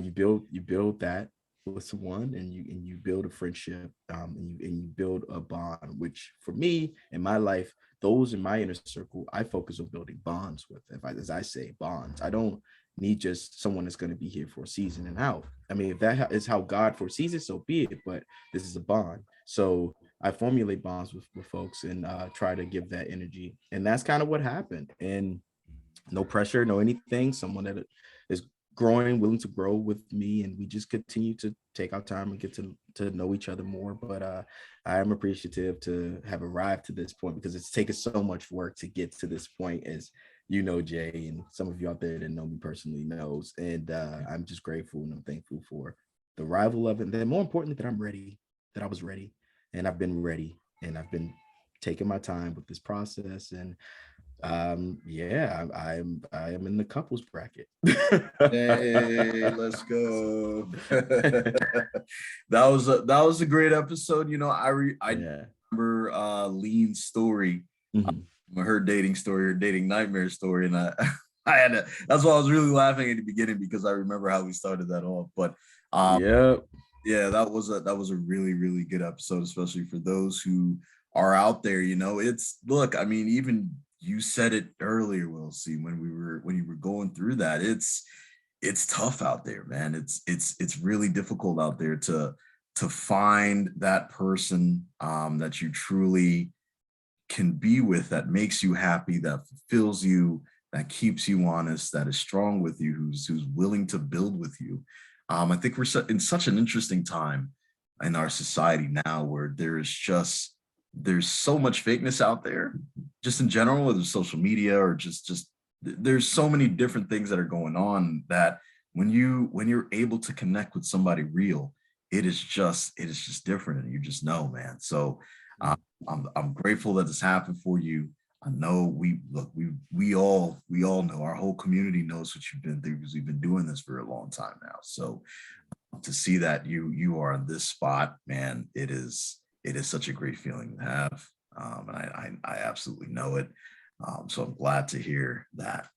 you build that with someone, and you build a friendship, and you build a bond, which for me in my life, those in my inner circle, I focus on building bonds with. As I say, bonds. I don't need just someone that's going to be here for a season and out. I mean, if that is how God foresees it, so be it. But this is a bond. So I formulate bonds with folks and try to give that energy. And that's kind of what happened. And no pressure, no anything. Someone that is growing, willing to grow with me. And we just continue to take our time and get to know each other more. But I am appreciative to have arrived to this point because it's taken so much work to get to this point, as you know, Jay, and some of you out there that know me personally knows. And I'm just grateful and I'm thankful for the arrival of it. And then more importantly, that I was ready, and I've been ready, and I've been taking my time with this process. And yeah, I am in the couples bracket. Hey, let's go. That was a great episode. You know, I remember Lean's story, her dating story, her dating nightmare story, and I that's why I was really laughing at the beginning, because I remember how we started that off. But yeah, that was a really, really good episode, especially for those who are out there. You know, look, I mean, even you said it earlier, Will C, when you were going through that. It's tough out there, man. It's really difficult out there to find that person that you truly can be with, that makes you happy, that fulfills you, that keeps you honest, that is strong with you, who's willing to build with you. I think we're in such an interesting time in our society now, where there's so much fakeness out there, just in general, whether it's social media or just there's so many different things that are going on, that when you're able to connect with somebody real, it is just different, and you just know, man. So I'm grateful that this happened for you. I know we all know, our whole community knows what you've been through, because we've been doing this for a long time now. So to see that you are in this spot, man, it is such a great feeling to have. And I absolutely know it. So I'm glad to hear that.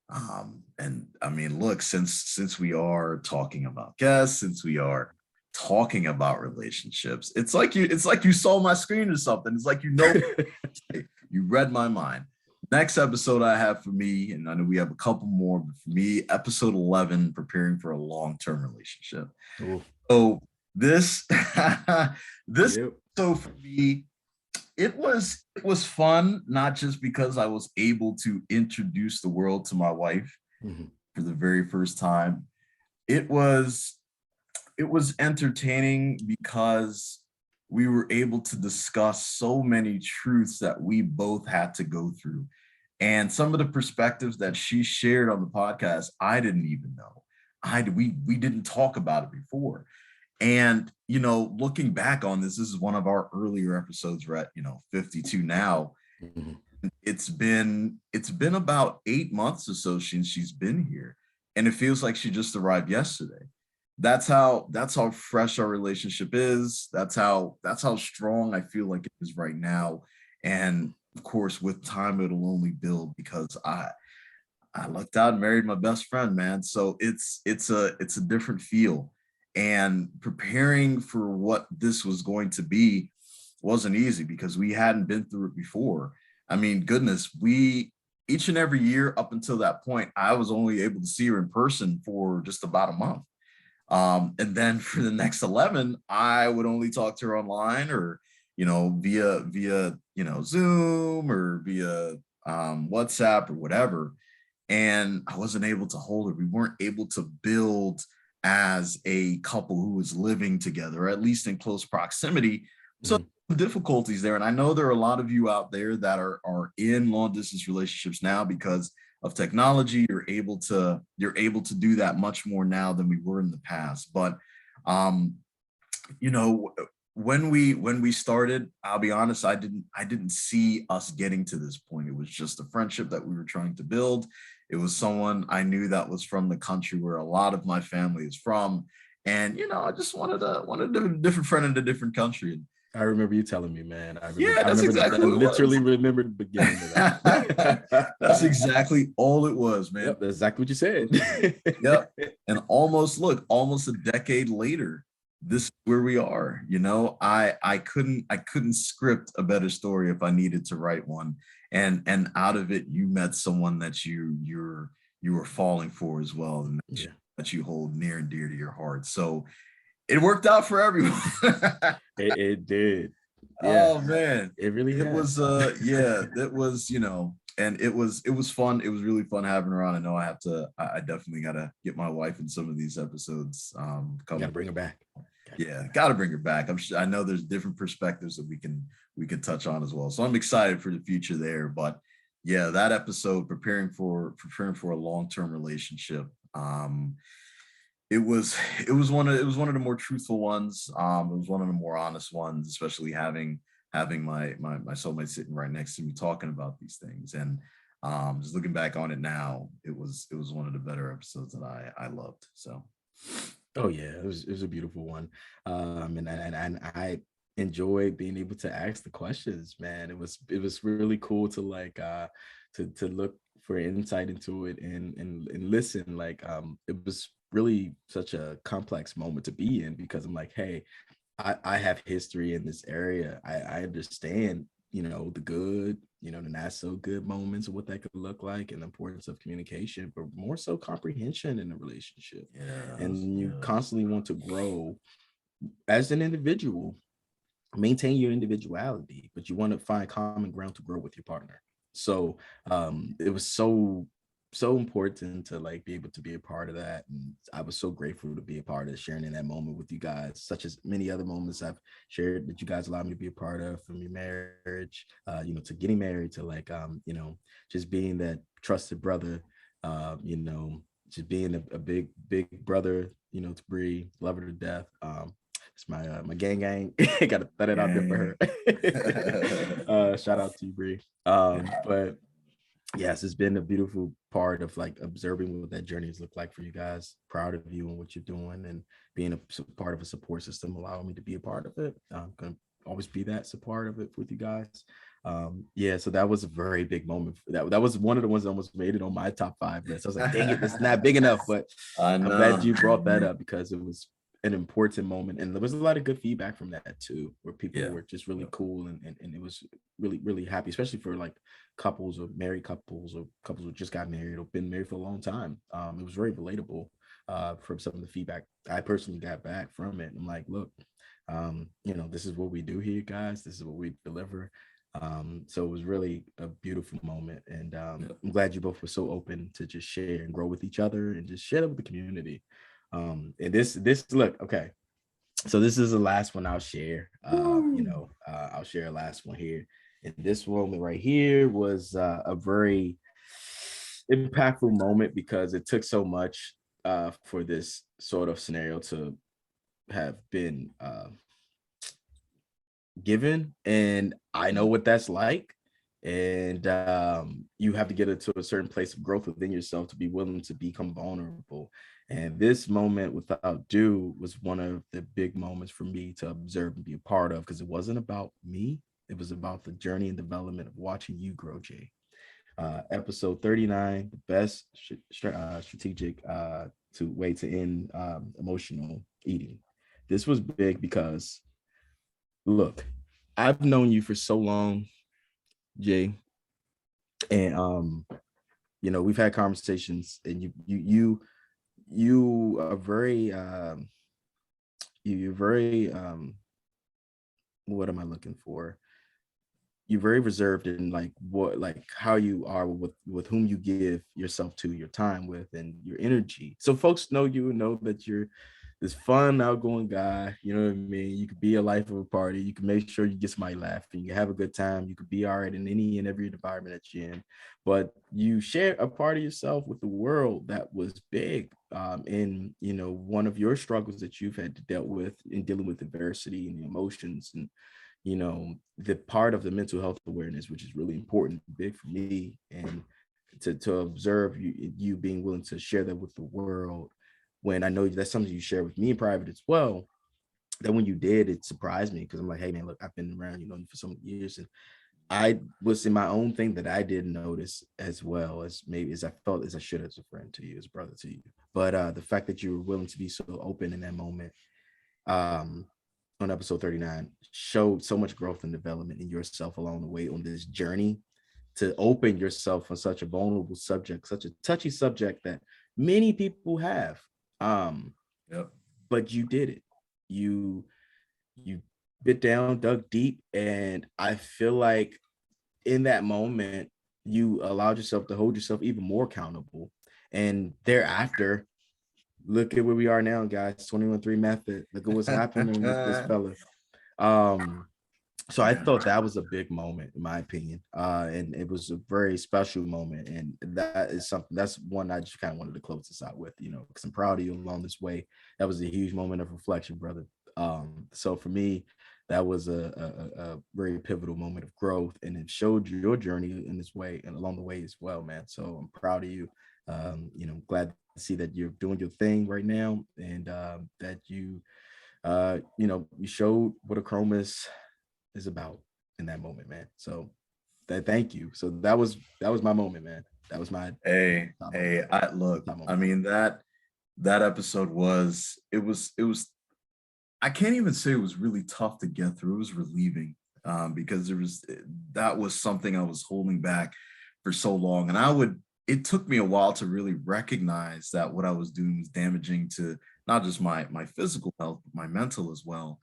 And I mean, look, since we are talking about guests, since we are talking about relationships, it's like you saw my screen or something. It's like, you know, you read my mind. Next episode I have for me, and I know we have a couple more, but for me, episode 11, preparing for a long-term relationship. Ooh. So this so for me, it was fun, not just because I was able to introduce the world to my wife for the very first time. It was entertaining because we were able to discuss so many truths that we both had to go through. And some of the perspectives that she shared on the podcast, I didn't even know. We didn't talk about it before. And, you know, looking back on this is one of our earlier episodes. We're at, 52 now. It's been about 8 months or so since she's been here. And it feels like she just arrived yesterday. That's how fresh our relationship is. That's how strong I feel like it is right now. And of course, with time, it'll only build, because I lucked out and married my best friend, man. So it's a different feel. And preparing for what this was going to be wasn't easy, because we hadn't been through it before. I mean, goodness, each and every year up until that point, I was only able to see her in person for just about a month. And then for the next 11, I would only talk to her online, or, via, Zoom, or via WhatsApp or whatever. And I wasn't able to hold her. We weren't able to build as a couple who was living together, or at least in close proximity. So difficulties there. And I know there are a lot of you out there that are in long distance relationships now because of technology. You're able to do that much more now than we were in the past. But when we started, I'll be honest, I didn't see us getting to this point. It was just a friendship that we were trying to build. It was someone I knew that was from the country where a lot of my family is from. And I just wanted a different friend in a different country. And I remember you telling me, man. I yeah, that's remember exactly I what it literally was. remember the beginning of that. That's exactly all it was, man. Yep, that's exactly what you said. Yep. And almost a decade later, this is where we are. I couldn't script a better story if I needed to write one. And out of it, you met someone that you were falling for as well, and Yeah. that you hold near and dear to your heart. So it worked out for everyone. It did. Oh Yeah, man, it really it has. was yeah, that was and it was fun. It was really fun having her on. I know I definitely gotta get my wife in some of these episodes. You gotta bring her back. Yeah, gotta bring her back. I know there's different perspectives that we can touch on as well. So I'm excited for the future there. But yeah, that episode, preparing for a long-term relationship. It was one of the more truthful ones. It was one of the more honest ones, especially having my soulmate sitting right next to me talking about these things. And just looking back on it now, it was one of the better episodes that I loved. So Oh yeah, it was a beautiful one. And I enjoyed being able to ask the questions, man. It was really cool to like to look for insight into it and listen. Like it was really such a complex moment to be in because I'm like, hey, I have history in this area. I understand, the good, the not so good moments of what that could look like and the importance of communication, but more so comprehension in a relationship. yes, And you yes. constantly want to grow as an individual, maintain your individuality, but you want to find common ground to grow with your partner. So it was so important to like be able to be a part of that, and I was so grateful to be a part of sharing in that moment with you guys, such as many other moments I've shared that you guys allowed me to be a part of, from your marriage, to getting married, to like just being that trusted brother, just being a big brother, to Bree, love her to death. It's my gang. Gotta throw it out there for her. Shout out to you, Bree. But yes, it's been a beautiful part of like observing what that journey has looked like for you guys. Proud of you and what you're doing, and being part of a support system, allowing me to be a part of it. I'm gonna always be that support of it with you guys. Yeah, so that was a very big moment. That was one of the ones that almost made it on my top 5 list. I was like, dang it, it's not big enough. But I I'm know. glad you brought that up because it was an important moment, and there was a lot of good feedback from that too, where people Yeah. were just really cool, and it was really happy, especially for like couples or married couples or couples who just got married or been married for a long time. It was very relatable from some of the feedback I personally got back from it. I'm like, look, this is what we do here, guys. This is what we deliver. So it was really a beautiful moment, and I'm glad you both were so open to just share and grow with each other and just share that with the community. And this look, okay, so this is the last one I'll share. I'll share a last one here. And this moment right here was a very impactful moment because it took so much for this sort of scenario to have been given, and I know what that's like. And you have to get into a certain place of growth within yourself to be willing to become vulnerable. And this moment without due was one of the big moments for me to observe and be a part of, because it wasn't about me. It was about the journey and development of watching you grow, Jay. Episode 39, the best strategic way to end emotional eating. This was big because, look, I've known you for so long, Jay, and we've had conversations, and you are very you're very what am I looking for? You're very reserved in like how you are with whom you give yourself to, your time with, and your energy. So folks know you and know that you're this fun, outgoing guy. You know what I mean? You could be a life of a party. You can make sure you get somebody laughing. You can have a good time. You could be all right in any and every environment that you're in. But you share a part of yourself with the world that was big in, one of your struggles that you've had to dealt with in dealing with adversity and emotions, and the part of the mental health awareness, which is really important, big for me, and to observe you being willing to share that with the world, when I know that's something you share with me in private as well. That when you did, it surprised me, because I'm like, hey man, look, I've been around you for so many years, and I was in my own thing that I didn't notice as well as maybe as I felt as I should as a friend to you, as a brother to you. But the fact that you were willing to be so open in that moment, um, on episode 39, showed so much growth and development in yourself along the way on this journey to open yourself on such a vulnerable subject, such a touchy subject that many people have. Yep. But you did it. You bit down, dug deep, and I feel like in that moment you allowed yourself to hold yourself even more accountable. And thereafter, look at where we are now, guys. 21-3 method. Look at what's happening with this fella. So I thought that was a big moment, in my opinion, and it was a very special moment, and that is something, that's one I just kind of wanted to close this out with, because I'm proud of you along this way. That was a huge moment of reflection, brother. So for me, that was a very pivotal moment of growth, and it showed you your journey in this way and along the way as well, man. So I'm proud of you. Glad to see that you're doing your thing right now, and that you showed what Achromous is about in that moment, man. So thank you. So that was my moment, man. That was my I mean, that episode was, it was I can't even say it was really tough to get through. It was relieving, because that was something I was holding back for so long, and it took me a while to really recognize that what I was doing was damaging to not just my physical health, but my mental as well.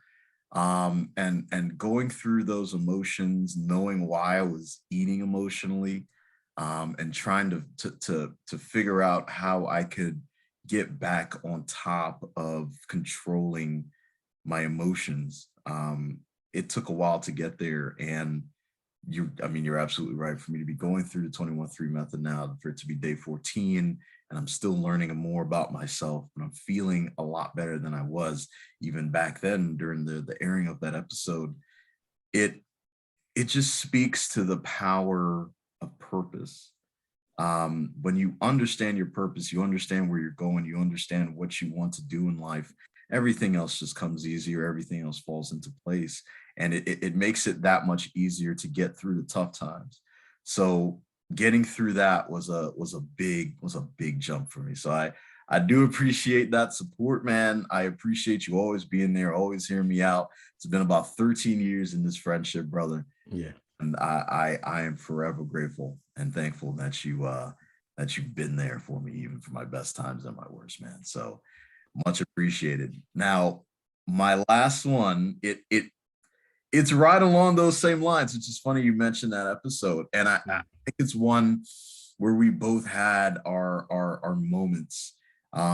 And going through those emotions, knowing why I was eating emotionally, and trying to figure out how I could get back on top of controlling my emotions. It took a while to get there, and you're absolutely right. For me to be going through the 21-3 method now, for it to be day 14, and I'm still learning more about myself, and I'm feeling a lot better than I was even back then during the airing of that episode. It just speaks to the power of purpose. When you understand your purpose, you understand where you're going, you understand what you want to do in life, everything else just comes easier, everything else falls into place, and it makes it that much easier to get through the tough times. So getting through that was a big jump for me. So I do appreciate that support, man. I appreciate you always being there, always hearing me out. It's been about 13 years in this friendship, brother. Yeah. And I am forever grateful and thankful that you've been there for me, even for my best times and my worst, man. So much appreciated. Now, my last one, it's right along those same lines, which is funny you mentioned that episode. And I think it's one where we both had our moments,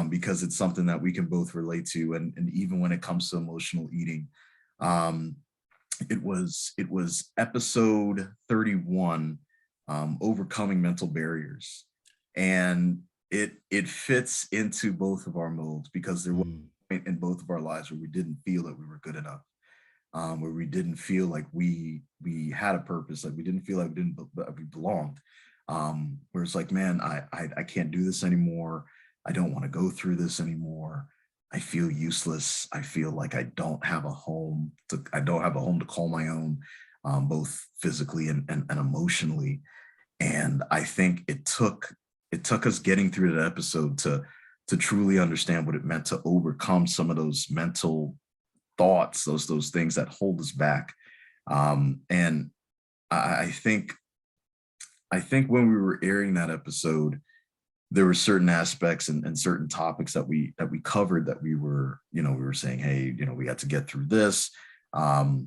because it's something that we can both relate to. And even when it comes to emotional eating, it was episode 31, overcoming mental barriers. And it fits into both of our molds, because there was a point in both of our lives where we didn't feel that we were good enough, where we didn't feel like we had a purpose, like we didn't feel like we belonged. Where it's like, man, I can't do this anymore. I don't want to go through this anymore. I feel useless. I feel like I don't have a home to call my own, both physically and emotionally. And I think it took us getting through that episode to truly understand what it meant to overcome some of those mental thoughts, those things that hold us back. And I think when we were airing that episode, there were certain aspects and certain topics that we covered that we were saying, hey, we had to get through this, whether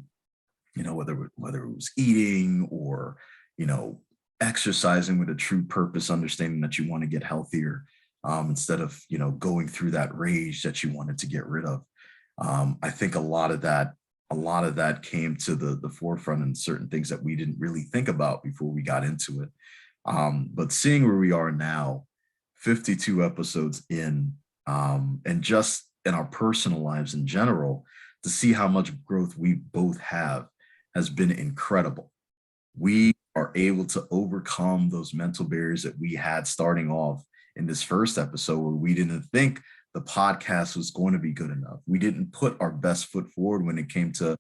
it was eating or, exercising with a true purpose, understanding that you want to get healthier, instead of, going through that rage that you wanted to get rid of. I think a lot of that came to the forefront, and certain things that we didn't really think about before we got into it. But seeing where we are now, 52 episodes in, and just in our personal lives in general, to see how much growth we both have has been incredible. We are able to overcome those mental barriers that we had starting off in this first episode, where we didn't think the podcast was going to be good enough. We didn't put our best foot forward when it came to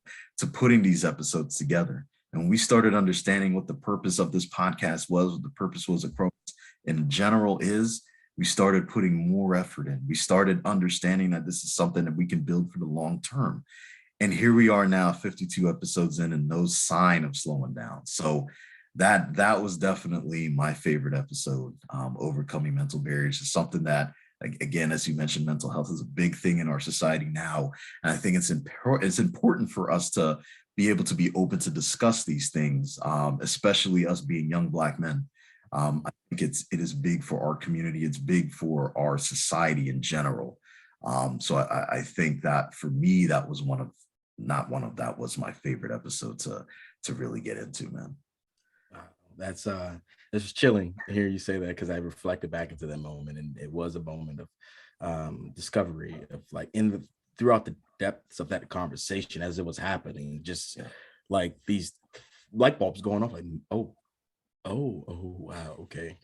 putting these episodes together. And we started understanding what the purpose of this podcast was, what the purpose was Achromous in general is. We started putting more effort in. We started understanding that this is something that we can build for the long term. And here we are now, 52 episodes in, and no sign of slowing down. So that was definitely my favorite episode. Overcoming mental barriers is something that, again, as you mentioned, mental health is a big thing in our society now. And I think it's important for us to be able to be open to discuss these things, especially us being young Black men. I think it is big for our community. It's big for our society in general. So I think that for me, that was that was my favorite episode to really get into, man. That's it's chilling to hear you say that, because I reflected back into that moment, and it was a moment of discovery of, like, throughout the depths of that conversation as it was happening, just like these light bulbs going off, like, oh wow, okay.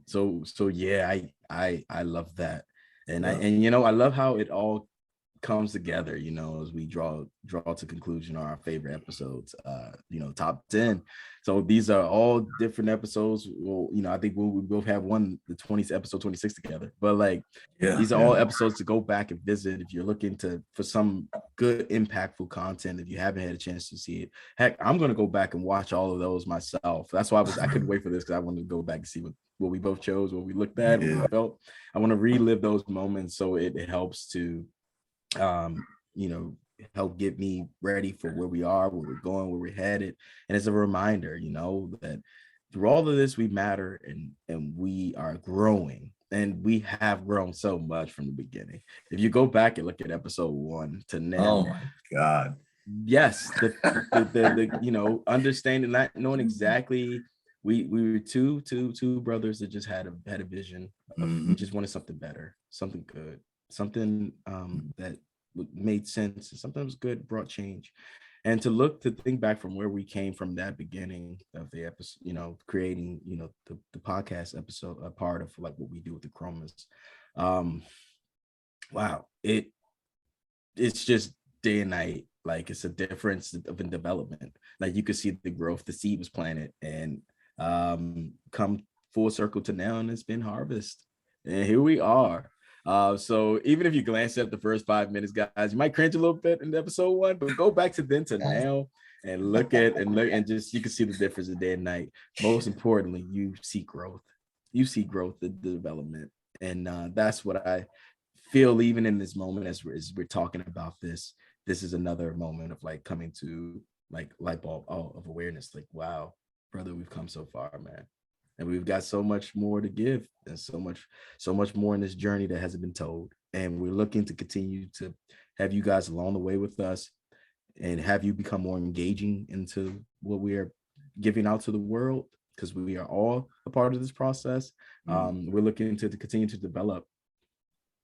So yeah, I love that. And I love how it all comes together, as we draw to conclusion on our favorite episodes, top 10. So these are all different episodes. Well, I think we both have the 20th episode 26 together, but like, these are all episodes to go back and visit if you're looking for some good impactful content. If you haven't had a chance to see it, heck, I'm going to go back and watch all of those myself. That's why I couldn't wait for this, because I wanted to go back and see what we both chose, what we looked at, what we felt. I want to relive those moments, so it helps to help get me ready for where we are, where we're going, where we're headed. And it's a reminder, that through all of this, we matter, and we are growing, and we have grown so much from the beginning. If you go back and look at episode 1 to now, oh my God, yes, the understanding, not knowing exactly, we were two brothers that just had a vision of, we just wanted something better, something good, something that made sense, and sometimes good, brought change. And to think back from where we came from, that beginning of the episode, creating the podcast episode, a part of like what we do with the Achromous. Wow, it's just day and night. Like, it's a difference of in development. Like, you could see the growth. The seed was planted and come full circle to now, and it's been harvest, and here we are. So even if you glance at the first 5 minutes, guys, you might cringe a little bit in episode 1, but go back to then to now and look and just, you can see the difference of day and night. Most importantly, you see growth. The development, and that's what I feel even in this moment as we're talking about this. This is another moment of like coming to like light bulb of awareness. Like, wow, brother, we've come so far, man. And we've got so much more to give, and so much more in this journey that hasn't been told. And we're looking to continue to have you guys along the way with us, and have you become more engaging into what we are giving out to the world, because we are all a part of this process. We're looking to continue to develop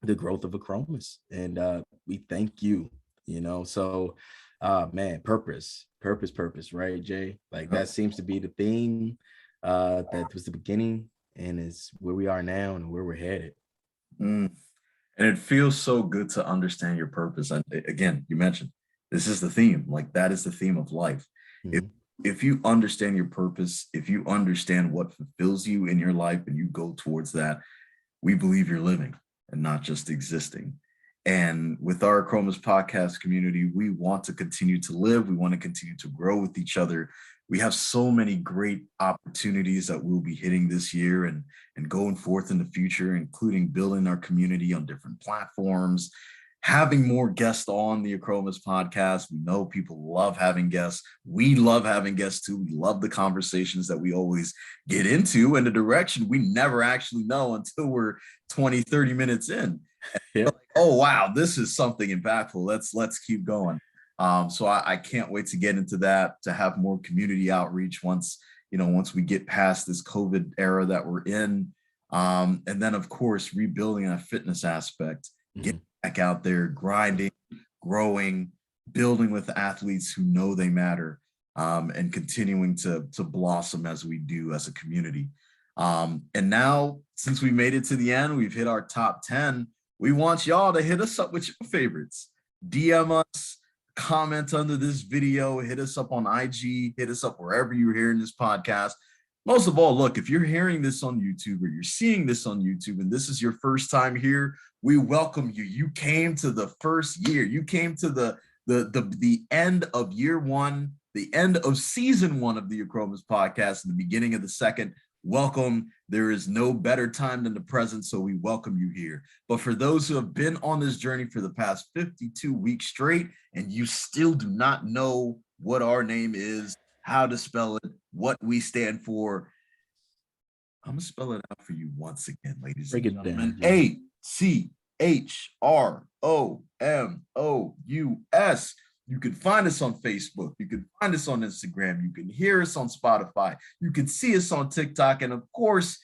the growth of Achromous, and we thank you. So man, purpose, right, Jay? Like, that seems to be the theme. That was the beginning, and it's where we are now and where we're headed. And it feels so good to understand your purpose. And again, you mentioned this is the theme. Like, that is the theme of life. If you understand your purpose, if you understand what fulfills you in your life, and you go towards that, we believe you're living and not just existing. And with our Achromous podcast community, we want to continue to live. We want to continue to grow with each other. We have so many great opportunities that we'll be hitting this year and going forth in the future, including building our community on different platforms, having more guests on the Achromous podcast. We know people love having guests. We love having guests too. We love the conversations that we always get into, and the direction we never actually know until we're 20, 30 minutes in. Yeah. Like, oh, wow, this is something impactful. Let's keep going. So I can't wait to get into that, to have more community outreach once we get past this COVID era that we're in. And then, of course, rebuilding that fitness aspect, getting back out there, grinding, growing, building with athletes who know they matter, and continuing to blossom as we do as a community. And now, since we made it to the end, we've hit our top 10. We want y'all to hit us up with your favorites. DM us, comment under this video, hit us up on IG, hit us up wherever you're hearing this podcast. Most of all, look, if you're hearing this on YouTube or you're seeing this on YouTube and this is your first time here, we welcome you. You came to the first year. You came to the end of year one, the end of season one of the Achromous Podcast, and the beginning of the second. Welcome. There is no better time than the present, so we welcome you here. But for those who have been on this journey for the past 52 weeks straight, and you still do not know what our name is, how to spell it, what we stand for, I'm going to spell it out for you once again, ladies and gentlemen. ACHROMOUS. You can find us on Facebook. You can find us on Instagram. You can hear us on Spotify. You can see us on TikTok. And of course,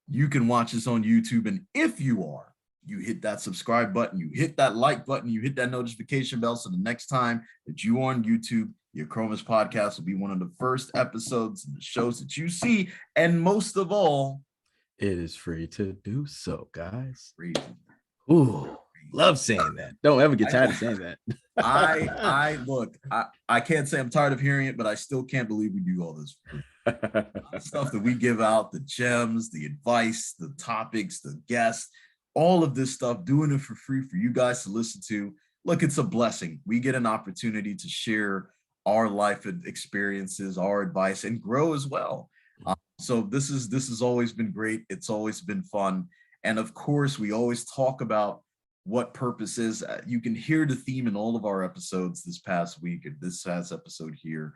you can watch us on YouTube. And if you hit that subscribe button, you hit that like button, you hit that notification bell. So the next time that you are on YouTube, the Achromous Podcast will be one of the first episodes and the shows that you see. And most of all, it is free to do so, guys. Free. Ooh, love saying that. Don't ever get tired of saying that. I can't say I'm tired of hearing it, but I still can't believe we do all this stuff that we give out, the gems, the advice, the topics, the guests, all of this stuff, doing it for free for you guys to listen to. Look, it's a blessing. We get an opportunity to share our life experiences, our advice, and grow as well. So this has always been great. It's always been fun. And of course, we always talk about what purpose is. You can hear the theme in all of our episodes this past week, and this past episode here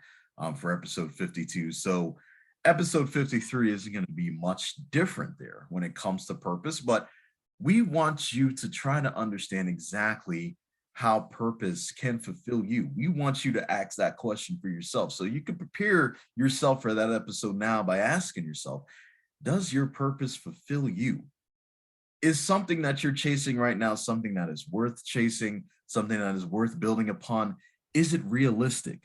for episode 52. So episode 53 isn't going to be much different there when it comes to purpose, but we want you to try to understand exactly how purpose can fulfill you. We want you to ask that question for yourself. So you can prepare yourself for that episode now by asking yourself, does your purpose fulfill you? Is something that you're chasing right now something that is worth chasing, something that is worth building upon? Is it realistic?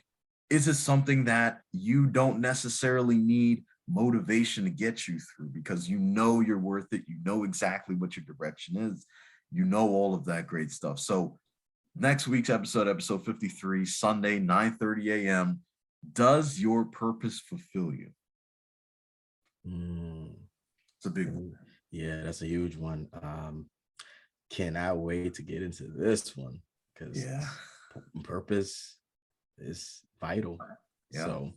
Is it something that you don't necessarily need motivation to get you through because you know you're worth it? You know exactly what your direction is. You know all of that great stuff. So next week's episode 53, Sunday, 9:30 a.m. Does your purpose fulfill you? It's a big one. Yeah, that's a huge one. Cannot wait to get into this one because purpose is vital. Yeah. So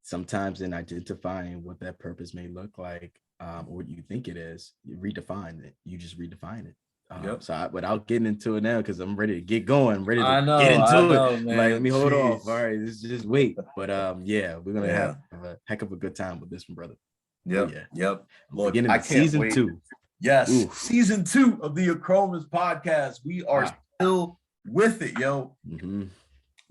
sometimes in identifying what that purpose may look like, or what you think it is, you redefine it. You just redefine it. So without getting into it now, because I'm ready to get going, ready to get into it. Man. Like, let me hold off. All right, just wait. But we're gonna have a heck of a good time with this one, brother. Yep. Look, beginning of season 2. Yes, season 2 of the Achromous Podcast. We are still with it, yo.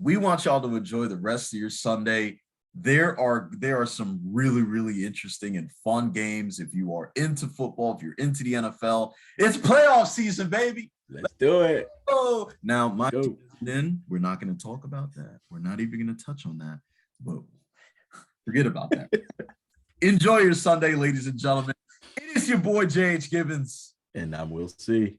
We want y'all to enjoy the rest of your Sunday. There are some really, really interesting and fun games. If you are into football, if you're into the NFL, it's playoff season, baby. Let's do it. Oh, now then we're not going to talk about that. We're not even going to touch on that. But forget about that. Enjoy your Sunday, ladies and gentlemen. It is your boy, J.H. Gibbons. And I'm Will C.